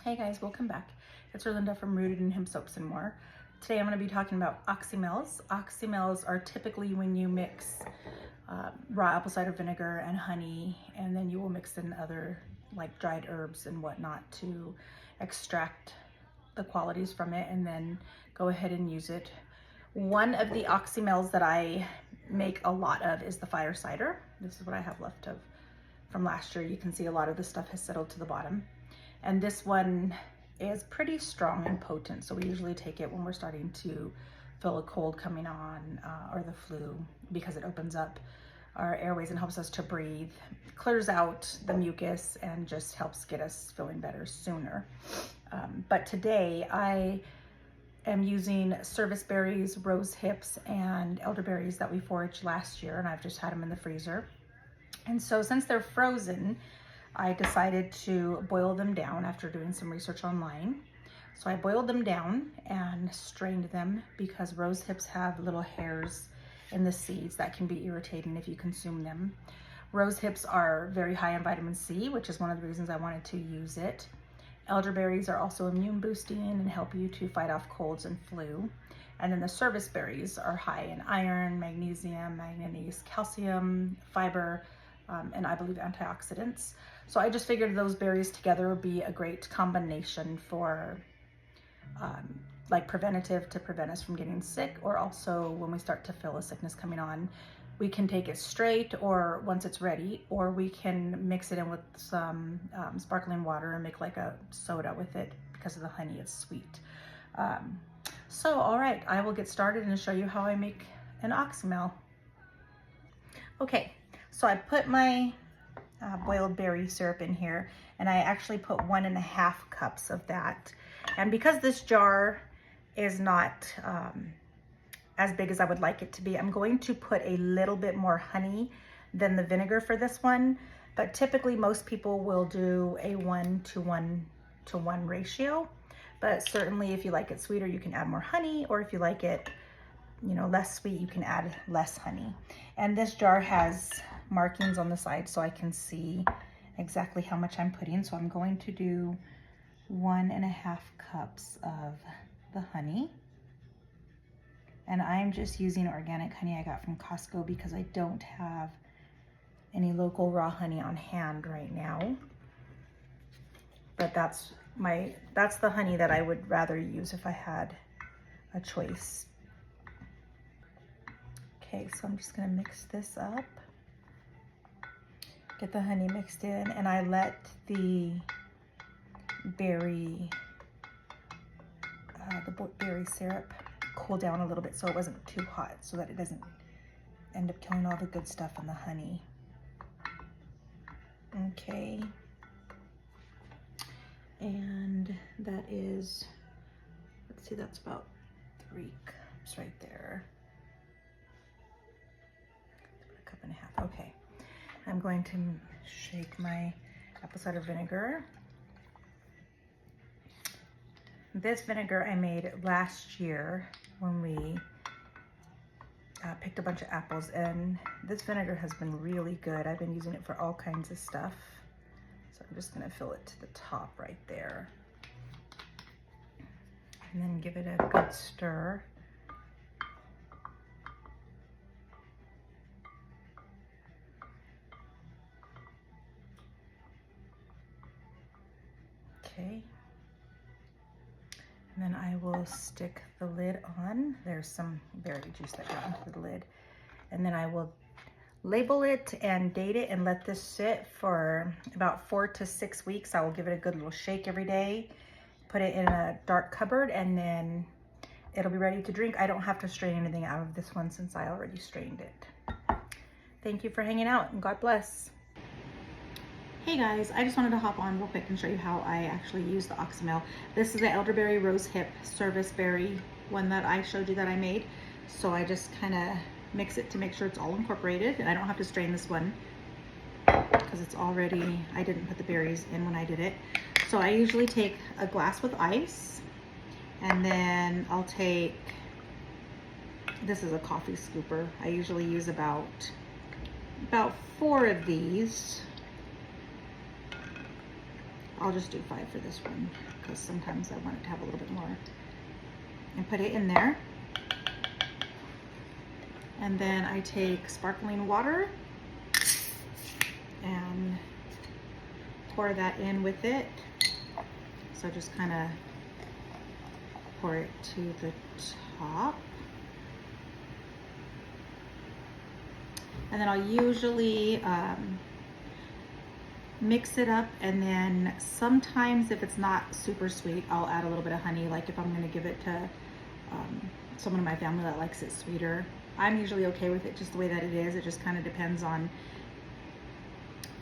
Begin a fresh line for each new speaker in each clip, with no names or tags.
Hey guys, welcome back. It's Erlinda from Rooted in Hemp Soaps and More. Today I'm going to be talking about Oxymels. Oxymels are typically when you mix raw apple cider vinegar and honey, and then you will mix in other like dried herbs and whatnot to extract the qualities from it and then go ahead and use it. One of the Oxymels that I make a lot of is the fire cider. This is what I have left of from last year. You can see a lot of the stuff has settled to the bottom. And this one is pretty strong and potent, so we usually take it when we're starting to feel a cold coming on or the flu, because it opens up our airways and helps us to breathe, clears out the mucus, and just helps get us feeling better sooner. But today I am using service berries, rose hips, and elderberries that we foraged last year, and I've just had them in the freezer. And so since they're frozen, I decided to boil them down after doing some research online. So I boiled them down and strained them because rose hips have little hairs in the seeds that can be irritating if you consume them. Rose hips are very high in vitamin C, which is one of the reasons I wanted to use it. Elderberries are also immune boosting and help you to fight off colds and flu. And then the service berries are high in iron, magnesium, manganese, calcium, fiber, and I believe antioxidants. So I just figured those berries together would be a great combination for like preventative, to prevent us from getting sick, or also when we start to feel a sickness coming on, we can take it straight or once it's ready, or we can mix it in with some sparkling water and make like a soda with it because of the honey, it's sweet. So all right, I will get started and show you how I make an Oxymel. Okay, so I put my boiled berry syrup in here, and I actually put 1.5 cups of that. And because this jar is not as big as I would like it to be, I'm going to put a little bit more honey than the vinegar for this one. But typically most people will do a 1:1:1 ratio. But certainly if you like it sweeter, you can add more honey, or if you like it, you know, less sweet, you can add less honey. And this jar has markings on the side so I can see exactly how much I'm putting. So I'm going to do 1.5 cups of the honey. And I'm just using organic honey I got from Costco because I don't have any local raw honey on hand right now. But that's the honey that I would rather use if I had a choice. Okay, so I'm just gonna mix this up. Get the honey mixed in, and I let the berry syrup cool down a little bit so it wasn't too hot, so that it doesn't end up killing all the good stuff in the honey. Okay, and that is, let's see, that's about 3 cups right there. A cup and a half. Okay. I'm going to shake my apple cider vinegar. This vinegar I made last year when we picked a bunch of apples, and this vinegar has been really good. I've been using it for all kinds of stuff. So I'm just gonna fill it to the top right there. And then give it a good stir. Okay, and then I will stick the lid on. There's some berry juice that got into the lid. And then I will label it and date it and let this sit for about 4 to 6 weeks. I will give it a good little shake every day, put it in a dark cupboard, and then it'll be ready to drink. I don't have to strain anything out of this one since I already strained it. Thank you for hanging out, and God bless. Hey guys, I just wanted to hop on real quick and show you how I actually use the Oxymel. This is the elderberry rose hip service berry one that I showed you that I made. So I just kind of mix it to make sure it's all incorporated, and I don't have to strain this one because it's already, I didn't put the berries in when I did it. So I usually take a glass with ice, and then I'll take, this is a coffee scooper. I usually use about 4 of these. I'll just do 5 for this one because sometimes I want it to have a little bit more. And put it in there. And then I take sparkling water and pour that in with it. So just kind of pour it to the top. And then I'll usually mix it up, and then sometimes if it's not super sweet, I'll add a little bit of honey, like if I'm gonna give it to someone in my family that likes it sweeter. I'm usually okay with it just the way that it is. It just kind of depends on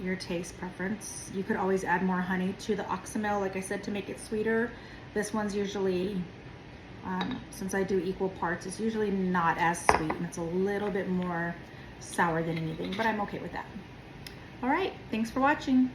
your taste preference. You could always add more honey to the Oxymel, like I said, to make it sweeter. This one's usually, since I do equal parts, it's usually not as sweet, and it's a little bit more sour than anything, but I'm okay with that. All right, thanks for watching.